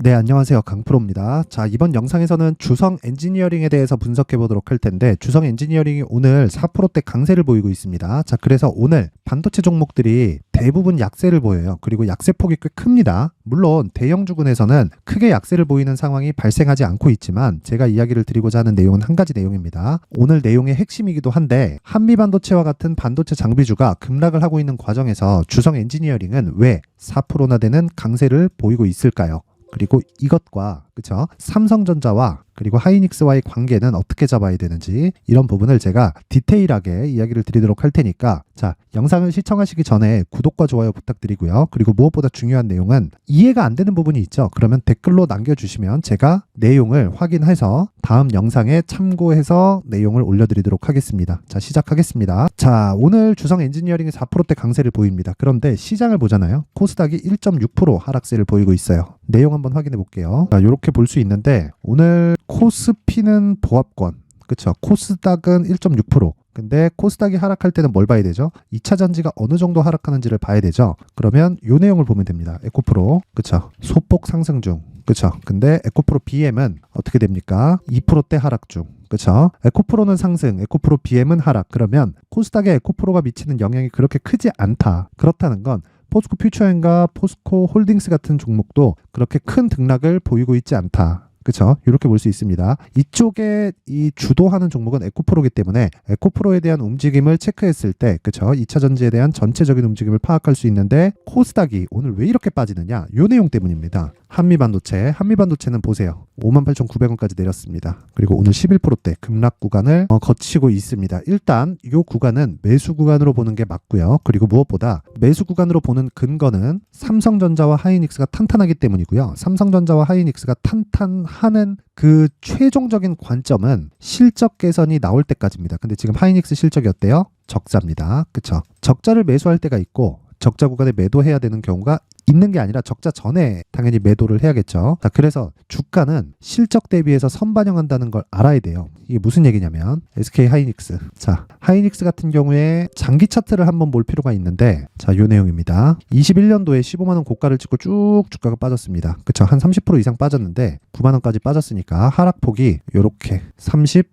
네, 안녕하세요. 강프로입니다. 자, 이번 영상에서는 주성 엔지니어링에 대해서 분석해 보도록 할 텐데, 주성 엔지니어링이 오늘 4%대 강세를 보이고 있습니다. 자, 그래서 오늘 반도체 종목들이 대부분 약세를 보여요. 그리고 약세폭이 꽤 큽니다. 물론 대형 주군에서는 크게 약세를 보이는 상황이 발생하지 않고 있지만, 제가 이야기를 드리고자 하는 내용은 한 가지 내용입니다. 오늘 내용의 핵심이기도 한데, 한미반도체와 같은 반도체 장비주가 급락을 하고 있는 과정에서 주성 엔지니어링은 왜 4%나 되는 강세를 보이고 있을까요? 그리고 이것과 그쵸? 삼성전자와 그리고 하이닉스와의 관계는 어떻게 잡아야 되는지, 이런 부분을 제가 디테일하게 이야기를 드리도록 할 테니까, 자, 영상을 시청하시기 전에 구독과 좋아요 부탁드리고요. 그리고 무엇보다 중요한 내용은 이해가 안 되는 부분이 있죠. 그러면 댓글로 남겨주시면 제가 내용을 확인해서 다음 영상에 참고해서 내용을 올려드리도록 하겠습니다. 자, 시작하겠습니다. 자, 오늘 주성 엔지니어링이 4%대 강세를 보입니다. 그런데 시장을 보잖아요. 코스닥이 1.6% 하락세를 보이고 있어요. 내용 한번 확인해 볼게요. 자, 이렇게 볼 수 있는데, 오늘 코스피는 보합권, 그쵸? 코스닥은 1.6%. 근데 코스닥이 하락할 때는 뭘 봐야 되죠? 2차 전지가 어느 정도 하락하는지를 봐야 되죠. 그러면 이 내용을 보면 됩니다. 에코프로, 그쵸? 소폭 상승 중, 그쵸? 근데 에코프로 BM은 어떻게 됩니까? 2%대 하락 중. 그쵸? 에코프로는 상승, 에코프로 BM은 하락. 그러면 코스닥에 에코프로가 미치는 영향이 그렇게 크지 않다. 그렇다는 건 포스코 퓨처엔과 포스코 홀딩스 같은 종목도 그렇게 큰 등락을 보이고 있지 않다. 그쵸? 이렇게 볼 수 있습니다. 이쪽에 이 주도하는 종목은 에코프로이기 때문에 에코프로에 대한 움직임을 체크했을 때, 그쵸? 2차 전지에 대한 전체적인 움직임을 파악할 수 있는데, 코스닥이 오늘 왜 이렇게 빠지느냐? 이 내용 때문입니다. 한미반도체는 보세요. 58,900원까지 내렸습니다. 그리고 오늘 11%대 급락 구간을 거치고 있습니다. 일단 이 구간은 매수 구간으로 보는 게 맞고요. 그리고 무엇보다 매수 구간으로 보는 근거는 삼성전자와 하이닉스가 탄탄하기 때문이고요. 삼성전자와 하이닉스가 탄탄하는 그 최종적인 관점은 실적 개선이 나올 때까지입니다. 근데 지금 하이닉스 실적이 어때요? 적자입니다. 그쵸? 적자를 매수할 때가 있고, 적자 구간에 매도해야 되는 경우가 있는 게 아니라 적자 전에 당연히 매도를 해야겠죠. 자, 그래서 주가는 실적 대비해서 선반영한다는 걸 알아야 돼요. 이게 무슨 얘기냐면 SK 하이닉스. 자, 하이닉스 같은 경우에 장기 차트를 한번 볼 필요가 있는데, 자, 요 내용입니다. 21년도에 15만 원 고가를 찍고 쭉 주가가 빠졌습니다. 그쵸? 한 30% 이상 빠졌는데 9만 원까지 빠졌으니까 하락폭이 요렇게 37%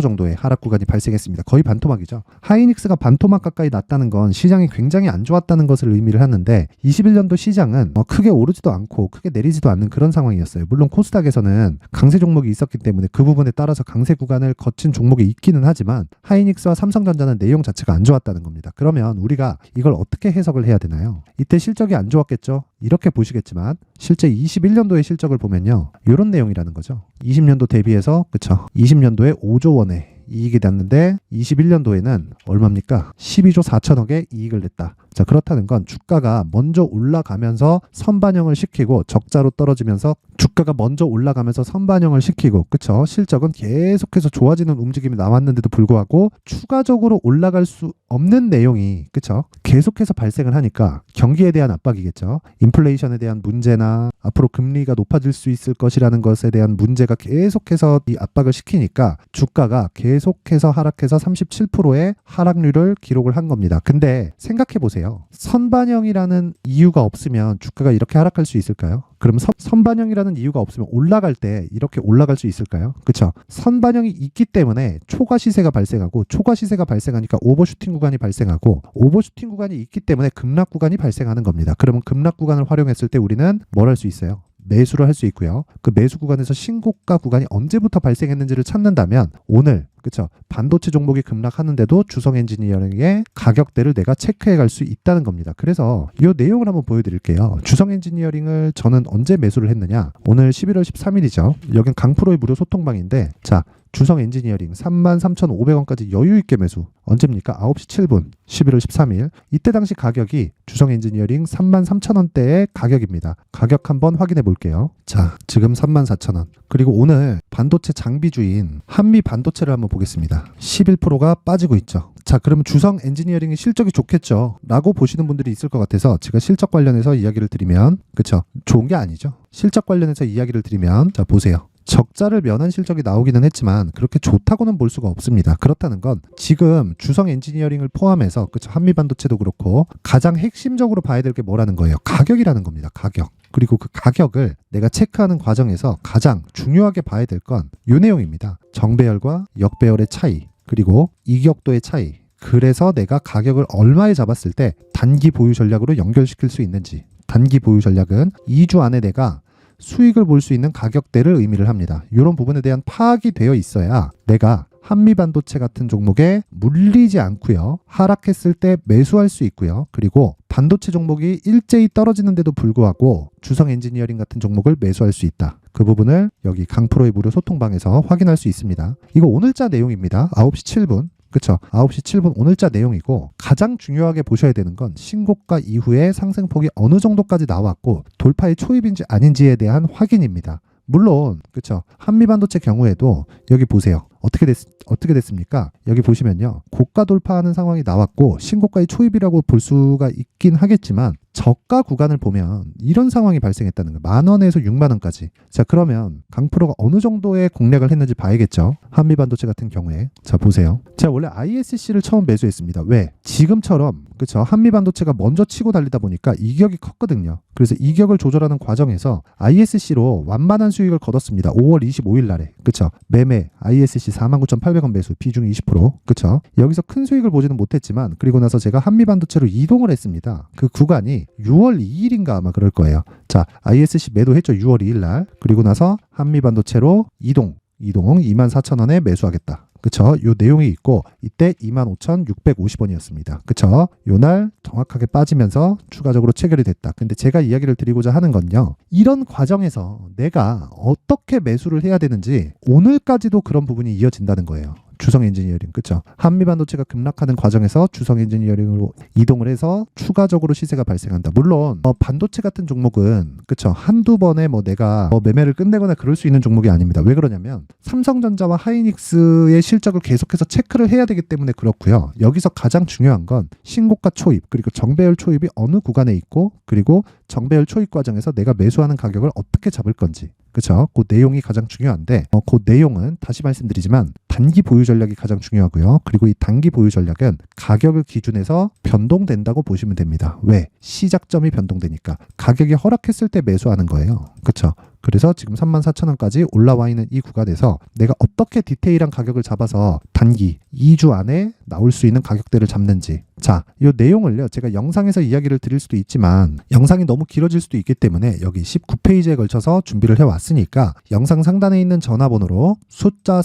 정도의 하락 구간이 발생했습니다. 거의 반토막이죠. 하이닉스가 반토막 가까이 났다는 건 시장이 굉장히 안 좋았다는 것을 의미를 하는데, 21년도 시장은 크게 오르지도 않고 크게 내리지도 않는 그런 상황이었어요. 물론 코스닥에서는 강세 종목이 있었기 때문에 그 부분에 따라서 강세 구간을 거친 종목이 있기는 하지만, 하이닉스와 삼성전자는 내용 자체가 안 좋았다는 겁니다. 그러면 우리가 이걸 어떻게 해석을 해야 되나요? 이때 실적이 안 좋았겠죠? 이렇게 보시겠지만 실제 21년도의 실적을 보면요, 이런 내용이라는 거죠. 20년도 대비해서, 그쵸? 20년도에 5조 원의 이익이 났는데 21년도에는 얼마입니까? 12조 4천억의 이익을 냈다. 자, 그렇다는 건 주가가 먼저 올라가면서 선반영을 시키고, 적자로 떨어지면서 주가가 먼저 올라가면서 선반영을 시키고, 그쵸? 실적은 계속해서 좋아지는 움직임이 나왔는데도 불구하고 추가적으로 올라갈 수 없는 내용이, 그쵸? 계속해서 발생을 하니까 경기에 대한 압박이겠죠. 인플레이션에 대한 문제나 앞으로 금리가 높아질 수 있을 것이라는 것에 대한 문제가 계속해서 이 압박을 시키니까 주가가 계속해서 하락해서 37%의 하락률을 기록을 한 겁니다. 근데 생각해 보세요. 선반영이라는 이유가 없으면 주가가 이렇게 하락할 수 있을까요? 그럼 선반영이라는 이유가 없으면 올라갈 때 이렇게 올라갈 수 있을까요? 그쵸? 선반영이 있기 때문에 초과 시세가 발생하고, 초과 시세가 발생하니까 오버슈팅 구간이 발생하고, 오버슈팅 구간이 있기 때문에 급락 구간이 발생하는 겁니다. 그러면 급락 구간을 활용했을 때 우리는 뭘 할 수 있어요? 매수를 할 수 있고요. 그 매수 구간에서 신고가 구간이 언제부터 발생했는지를 찾는다면, 오늘, 그쵸? 반도체 종목이 급락하는데도 주성 엔지니어링의 가격대를 내가 체크해 갈 수 있다는 겁니다. 그래서 이 내용을 한번 보여드릴게요. 주성 엔지니어링을 저는 언제 매수를 했느냐? 오늘 11월 13일이죠. 여긴 강프로의 무료 소통방인데, 자, 주성 엔지니어링 33,500원까지 여유있게 매수. 언제입니까? 9시 7분 11월 13일. 이때 당시 가격이 주성 엔지니어링 33,000원대의 가격입니다. 가격 한번 확인해 볼게요. 자, 지금 34,000원. 그리고 오늘 반도체 장비주인 한미 반도체를 한번 보겠습니다. 11%가 빠지고 있죠. 자, 그러면 주성 엔지니어링의 실적이 좋겠죠 라고 보시는 분들이 있을 것 같아서 제가 실적 관련해서 이야기를 드리면, 그쵸? 좋은 게 아니죠. 실적 관련해서 이야기를 드리면, 자, 보세요. 적자를 면한 실적이 나오기는 했지만 그렇게 좋다고는 볼 수가 없습니다. 그렇다는 건 지금 주성 엔지니어링을 포함해서, 그쵸, 한미반도체도 그렇고 가장 핵심적으로 봐야 될 게 뭐라는 거예요? 가격이라는 겁니다. 가격. 그리고 그 가격을 내가 체크하는 과정에서 가장 중요하게 봐야 될 건 이 내용입니다. 정배열과 역배열의 차이, 그리고 이격도의 차이. 그래서 내가 가격을 얼마에 잡았을 때 단기 보유 전략으로 연결시킬 수 있는지. 단기 보유 전략은 2주 안에 내가 수익을 볼 수 있는 가격대를 의미를 합니다. 이런 부분에 대한 파악이 되어 있어야 내가 한미반도체 같은 종목에 물리지 않고요. 하락했을 때 매수할 수 있고요. 그리고 반도체 종목이 일제히 떨어지는데도 불구하고 주성 엔지니어링 같은 종목을 매수할 수 있다. 그 부분을 여기 강프로의 무료 소통방에서 확인할 수 있습니다. 이거 오늘자 내용입니다. 9시 7분. 그쵸? 9시 7분 오늘자 내용이고 가장 중요하게 보셔야 되는 건 신고가 이후에 상승폭이 어느 정도까지 나왔고 돌파의 초입인지 아닌지에 대한 확인입니다. 물론 그쵸? 한미반도체 경우에도 여기 보세요. 어떻게 됐습니까? 여기 보시면요. 고가 돌파하는 상황이 나왔고 신고가의 초입이라고 볼 수가 있긴 하겠지만 저가 구간을 보면 이런 상황이 발생했다는 거예요. 10,000원에서 60,000원까지. 자, 그러면 강프로가 어느 정도의 공략을 했는지 봐야겠죠. 한미반도체 같은 경우에. 자, 보세요. 제가 원래 ISC를 처음 매수했습니다. 왜? 지금처럼 그쵸? 한미반도체가 먼저 치고 달리다 보니까 이격이 컸거든요. 그래서 이격을 조절하는 과정에서 ISC로 완만한 수익을 거뒀습니다. 5월 25일 날에. 그쵸? 매매 ISC 49,800원 매수 비중 20%. 그쵸? 여기서 큰 수익을 보지는 못했지만 그리고 나서 제가 한미반도체로 이동을 했습니다. 그 구간이 6월 2일인가 아마 그럴 거예요. 자, ISC 매도했죠. 6월 2일 날. 그리고 나서 한미반도체로 이동 24,000원에 매수하겠다. 그쵸? 요 내용이 있고 이때 25,650원이었습니다. 그쵸? 요 날 정확하게 빠지면서 추가적으로 체결이 됐다. 근데 제가 이야기를 드리고자 하는 건요. 이런 과정에서 내가 어떻게 매수를 해야 되는지 오늘까지도 그런 부분이 이어진다는 거예요. 주성 엔지니어링, 그쵸? 한미반도체가 급락하는 과정에서 주성 엔지니어링으로 이동을 해서 추가적으로 시세가 발생한다. 물론 반도체 같은 종목은 그쵸? 한두 번에 내가 매매를 끝내거나 그럴 수 있는 종목이 아닙니다. 왜 그러냐면 삼성전자와 하이닉스의 실적을 계속해서 체크를 해야 되기 때문에 그렇고요. 여기서 가장 중요한 건 신고가 초입 그리고 정배열 초입이 어느 구간에 있고 그리고 정배열 초입 과정에서 내가 매수하는 가격을 어떻게 잡을 건지. 그쵸? 그 내용이 가장 중요한데 그 내용은 다시 말씀드리지만 단기 보유 전략이 가장 중요하고요. 그리고 이 단기 보유 전략은 가격을 기준해서 변동된다고 보시면 됩니다. 왜? 시작점이 변동되니까. 가격이 허락했을 때 매수하는 거예요. 그쵸? 그래서 지금 34,000원까지 올라와 있는 이 구간에서 내가 어떻게 디테일한 가격을 잡아서 단기 2주 안에 나올 수 있는 가격대를 잡는지. 자, 이 내용을요. 제가 영상에서 이야기를 드릴 수도 있지만 영상이 너무 길어질 수도 있기 때문에 여기 19페이지에 걸쳐서 준비를 해왔으니까 영상 상단에 있는 전화번호로 숫자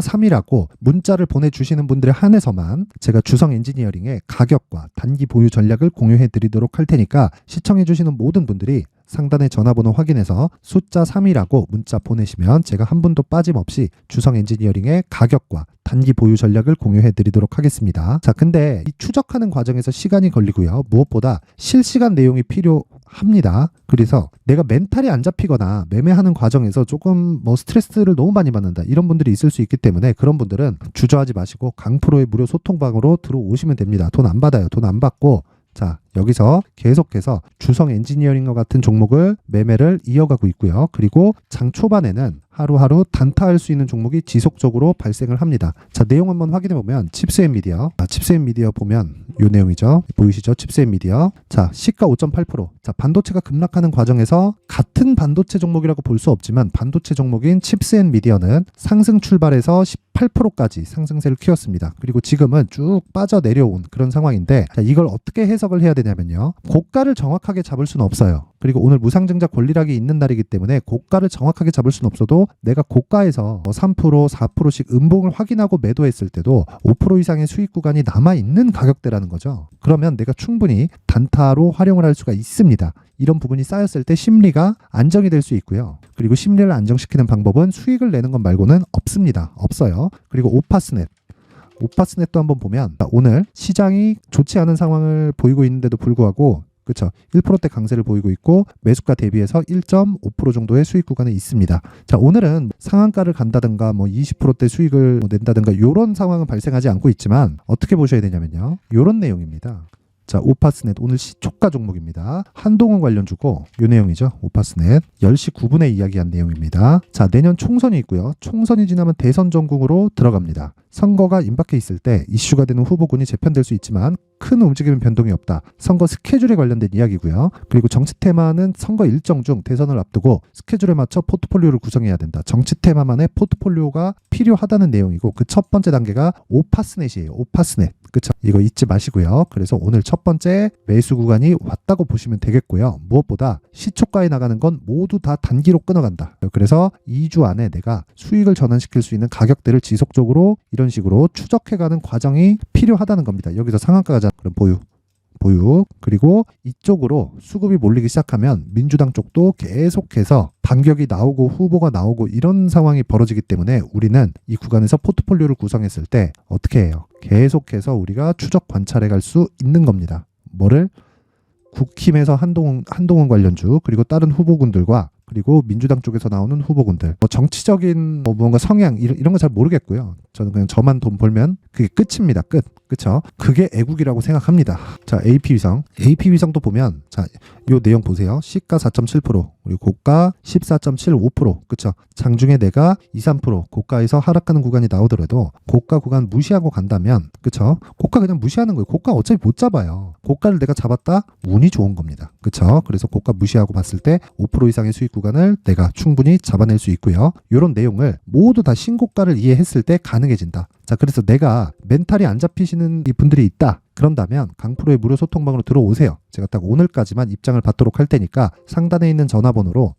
3이라고 문자를 보내주시는 분들에 한해서만 제가 주성 엔지니어링의 가격과 단기 보유 전략을 공유해 드리도록 할 테니까 시청해 주시는 모든 분들이 상단의 전화번호 확인해서 숫자 3이라고 문자 보내시면 제가 한 분도 빠짐없이 주성 엔지니어링의 가격과 단기 보유 전략을 공유해 드리도록 하겠습니다. 자, 근데 이 추적하는 과정에서 시간이 걸리고요. 무엇보다 실시간 내용이 필요합니다. 그래서 내가 멘탈이 안 잡히거나 매매하는 과정에서 조금 스트레스를 너무 많이 받는다. 이런 분들이 있을 수 있기 때문에 그런 분들은 주저하지 마시고 강프로의 무료 소통방으로 들어오시면 됩니다. 돈 안 받아요. 돈 안 받고 자, 여기서 계속해서 주성 엔지니어링과 같은 종목을 매매를 이어가고 있고요. 그리고 장 초반에는 하루하루 단타할 수 있는 종목이 지속적으로 발생을 합니다. 자, 내용 한번 확인해 보면 칩스앤미디어. 칩스앤미디어 보면 요 내용이죠. 보이시죠? 칩스앤미디어. 자, 시가 5.8%. 자, 반도체가 급락하는 과정에서 같은 반도체 종목이라고 볼 수 없지만 반도체 종목인 칩스앤미디어는 상승 출발해서 18%까지 상승세를 키웠습니다. 그리고 지금은 쭉 빠져 내려온 그런 상황인데 자, 이걸 어떻게 해석을 해야 되냐면요. 고가를 정확하게 잡을 수는 없어요. 그리고 오늘 무상증자 권리락이 있는 날이기 때문에 고가를 정확하게 잡을 수는 없어도 내가 고가에서 3%, 4%씩 음봉을 확인하고 매도했을 때도 5% 이상의 수익 구간이 남아있는 가격대라는 거죠. 그러면 내가 충분히 단타로 활용을 할 수가 있습니다. 이런 부분이 쌓였을 때 심리가 안정이 될 수 있고요. 그리고 심리를 안정시키는 방법은 수익을 내는 것 말고는 없습니다. 없어요. 그리고 오파스넷도 한번 보면 오늘 시장이 좋지 않은 상황을 보이고 있는데도 불구하고 그렇죠. 1%대 강세를 보이고 있고 매수가 대비해서 1.5% 정도의 수익 구간에 있습니다. 자, 오늘은 상한가를 간다든가 20%대 수익을 낸다든가 이런 상황은 발생하지 않고 있지만 어떻게 보셔야 되냐면요. 이런 내용입니다. 자, 오파스넷 오늘 시초가 종목입니다. 한동훈 관련주고 요 내용이죠. 오파스넷 10시 9분에 이야기한 내용입니다. 자, 내년 총선이 있고요. 총선이 지나면 대선 전국으로 들어갑니다. 선거가 임박해 있을 때 이슈가 되는 후보군이 재편될 수 있지만 큰 움직임 변동이 없다. 선거 스케줄에 관련된 이야기고요. 그리고 정치 테마는 선거 일정 중 대선을 앞두고 스케줄에 맞춰 포트폴리오를 구성해야 된다. 정치 테마만의 포트폴리오가 필요하다는 내용이고 그 첫 번째 단계가 오파스넷이에요. 오파스넷. 그쵸? 이거 잊지 마시고요. 그래서 오늘 첫 번째 매수 구간이 왔다고 보시면 되겠고요. 무엇보다 시초가에 나가는 건 모두 다 단기로 끊어간다. 그래서 2주 안에 내가 수익을 전환시킬 수 있는 가격대를 지속적으로 이런 식으로 추적해가는 과정이 필요하다는 겁니다. 여기서 상한가가 그럼 보유. 그리고 이쪽으로 수급이 몰리기 시작하면 민주당 쪽도 계속해서 반격이 나오고 후보가 나오고 이런 상황이 벌어지기 때문에 우리는 이 구간에서 포트폴리오를 구성했을 때 어떻게 해요? 계속해서 우리가 추적 관찰해 갈 수 있는 겁니다. 뭐를? 국힘에서 한동훈 관련주 그리고 다른 후보군들과 그리고 민주당 쪽에서 나오는 후보군들 정치적인 무언가 성향 이런 거 잘 모르겠고요. 저는 그냥 저만 돈 벌면 그게 끝입니다. 끝. 그쵸? 그게 애국이라고 생각합니다. 자, AP위성도 보면 자, 요 내용 보세요. 시가 4.7%, 그리고 고가 14.75%. 그쵸? 장중에 내가 2, 3% 고가에서 하락하는 구간이 나오더라도 고가 구간 무시하고 간다면 그쵸? 고가 그냥 무시하는 거예요. 고가 어차피 못 잡아요. 고가를 내가 잡았다? 운이 좋은 겁니다. 그쵸? 그래서 고가 무시하고 봤을 때 5% 이상의 수익 구간을 내가 충분히 잡아낼 수 있고요. 이런 내용을 모두 다 신고가를 이해했을 때 가능해진다. 자, 그래서 내가 멘탈이 안 잡히시는 이 분들이 있다. 그런다면 강프로의 무료 소통방으로 들어오세요. 제가 딱 오늘까지만 입장을 받도록 할 테니까 상단에 있는 전화번호로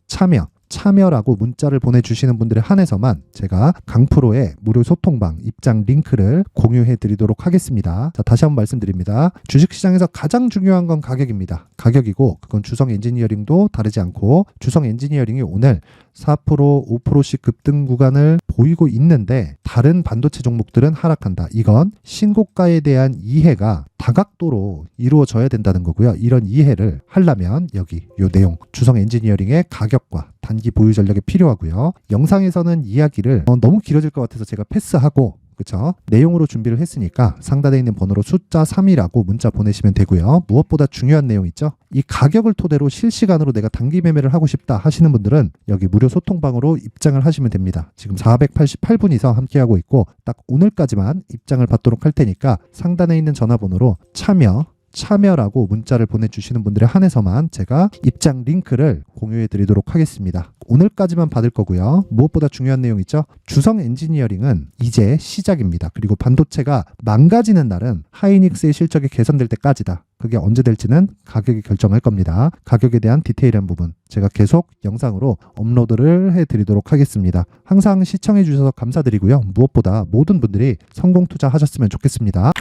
참여라고 문자를 보내주시는 분들에 한해서만 제가 강프로의 무료 소통방 입장 링크를 공유해 드리도록 하겠습니다. 자, 다시 한번 말씀드립니다. 주식시장에서 가장 중요한 건 가격입니다. 가격이고 그건 주성 엔지니어링도 다르지 않고 주성 엔지니어링이 오늘 4%, 5%씩 급등 구간을 보이고 있는데 다른 반도체 종목들은 하락한다. 이건 신고가에 대한 이해가 다각도로 이루어져야 된다는 거고요. 이런 이해를 하려면 여기 이 내용 주성 엔지니어링의 가격과 단기 보유 전략이 필요하고요. 영상에서는 이야기를 너무 길어질 것 같아서 제가 패스하고 그쵸? 내용으로 준비를 했으니까 상단에 있는 번호로 숫자 3이라고 문자 보내시면 되고요. 무엇보다 중요한 내용 있죠? 이 가격을 토대로 실시간으로 내가 단기 매매를 하고 싶다 하시는 분들은 여기 무료 소통방으로 입장을 하시면 됩니다. 지금 488분이서 함께하고 있고 딱 오늘까지만 입장을 받도록 할 테니까 상단에 있는 전화번호로 참여라고 문자를 보내주시는 분들에 한해서만 제가 입장 링크를 공유해 드리도록 하겠습니다. 오늘까지만 받을 거고요. 무엇보다 중요한 내용 있죠? 주성 엔지니어링은 이제 시작입니다. 그리고 반도체가 망가지는 날은 하이닉스의 실적이 개선될 때까지다. 그게 언제 될지는 가격이 결정할 겁니다. 가격에 대한 디테일한 부분 제가 계속 영상으로 업로드를 해드리도록 하겠습니다. 항상 시청해 주셔서 감사드리고요. 무엇보다 모든 분들이 성공 투자하셨으면 좋겠습니다.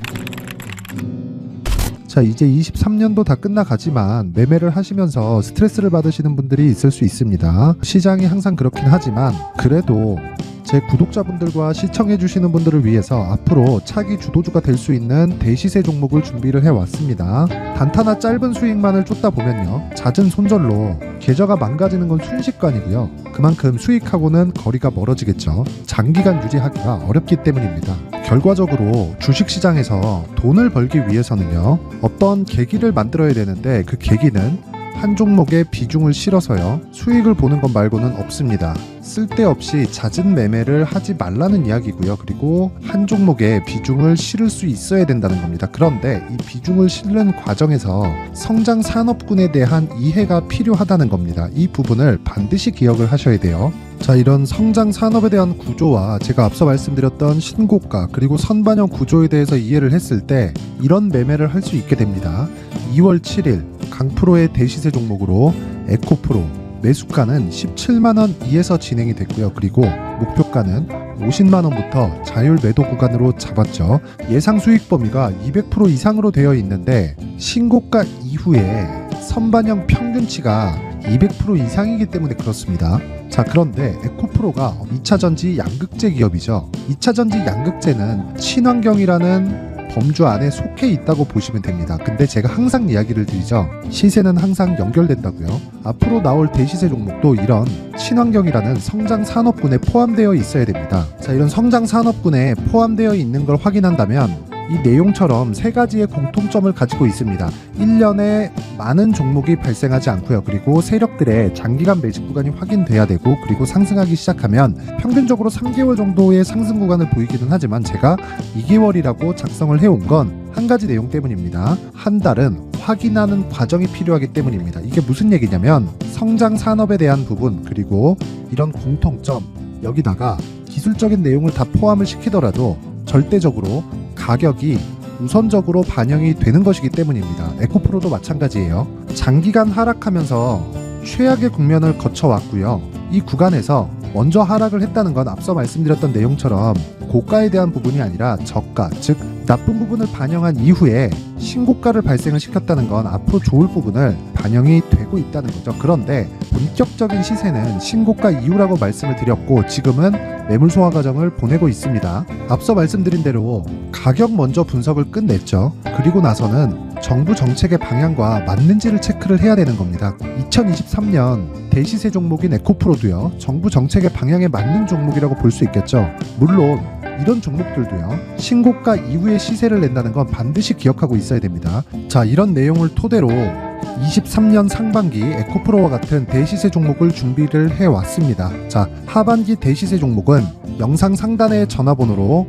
자, 이제 23년도 다 끝나가지만 매매를 하시면서 스트레스를 받으시는 분들이 있을 수 있습니다. 시장이 항상 그렇긴 하지만 그래도 제 구독자분들과 시청해주시는 분들을 위해서 앞으로 차기 주도주가 될 수 있는 대시세 종목을 준비를 해왔습니다. 단타나 짧은 수익만을 쫓다 보면요, 잦은 손절로 계좌가 망가지는 건 순식간이고요. 그만큼 수익하고는 거리가 멀어지겠죠. 장기간 유지하기가 어렵기 때문입니다. 결과적으로 주식시장에서 돈을 벌기 위해서는요, 어떤 계기를 만들어야 되는데 그 계기는 한 종목에 비중을 실어서요, 수익을 보는 것 말고는 없습니다. 쓸데없이 잦은 매매를 하지 말라는 이야기고요. 그리고 한 종목에 비중을 실을 수 있어야 된다는 겁니다. 그런데 이 비중을 실는 과정에서 성장 산업군에 대한 이해가 필요하다는 겁니다. 이 부분을 반드시 기억을 하셔야 돼요. 자, 이런 성장 산업에 대한 구조와 제가 앞서 말씀드렸던 신고가 그리고 선반영 구조에 대해서 이해를 했을 때 이런 매매를 할 수 있게 됩니다. 2월 7일 강프로의 대시세 종목으로 에코프로 매수가는 17만원 이에서 진행이 됐고요. 그리고 목표가는 50만원부터 자율 매도 구간으로 잡았죠. 예상 수익 범위가 200% 이상으로 되어 있는데 신고가 이후에 선반영 평균치가 200% 이상이기 때문에 그렇습니다. 자, 그런데 에코프로가 2차전지 양극재 기업이죠. 2차전지 양극재는 친환경이라는 범주 안에 속해 있다고 보시면 됩니다. 근데 제가 항상 이야기를 드리죠. 시세는 항상 연결된다고요. 앞으로 나올 대시세 종목도 이런 친환경이라는 성장 산업군에 포함되어 있어야 됩니다. 자, 이런 성장 산업군에 포함되어 있는 걸 확인한다면 이 내용처럼 세 가지의 공통점을 가지고 있습니다. 1년에 많은 종목이 발생하지 않고요. 그리고 세력들의 장기간 매집 구간이 확인돼야 되고, 그리고 상승하기 시작하면 평균적으로 3개월 정도의 상승 구간을 보이기는 하지만 제가 2개월이라고 작성을 해온 건 한 가지 내용 때문입니다. 한 달은 확인하는 과정이 필요하기 때문입니다. 이게 무슨 얘기냐면 성장 산업에 대한 부분, 그리고 이런 공통점, 여기다가 기술적인 내용을 다 포함을 시키더라도 절대적으로 가격이 우선적으로 반영이 되는 것이기 때문입니다. 에코프로도 마찬가지예요. 장기간 하락하면서 최악의 국면을 거쳐왔고요. 이 구간에서 먼저 하락을 했다는 건 앞서 말씀드렸던 내용처럼 고가에 대한 부분이 아니라 저가, 즉 나쁜 부분을 반영한 이후에 신고가를 발생을 시켰다는 건 앞으로 좋을 부분을 반영이 되고 있다는 거죠. 그런데 본격적인 시세는 신고가 이후라고 말씀을 드렸고, 지금은 매물 소화 과정을 보내고 있습니다. 앞서 말씀드린 대로 가격 먼저 분석을 끝냈죠. 그리고 나서는 정부 정책의 방향과 맞는지를 체크를 해야 되는 겁니다. 2023년 대시세 종목인 에코프로도요, 정부 정책의 방향에 맞는 종목이라고 볼 수 있겠죠. 물론 이런 종목들도요, 신고가 이후에 시세를 낸다는 건 반드시 기억하고 있어야 됩니다. 자, 이런 내용을 토대로 23년 상반기 에코프로와 같은 대시세 종목을 준비를 해왔습니다. 자, 하반기 대시세 종목은 영상 상단의 전화번호로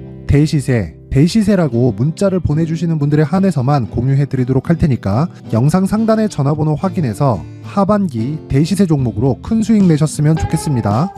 대시세라고 문자를 보내주시는 분들에 한해서만 공유해드리도록 할 테니까 영상 상단의 전화번호 확인해서 하반기 대시세 종목으로 큰 수익 내셨으면 좋겠습니다.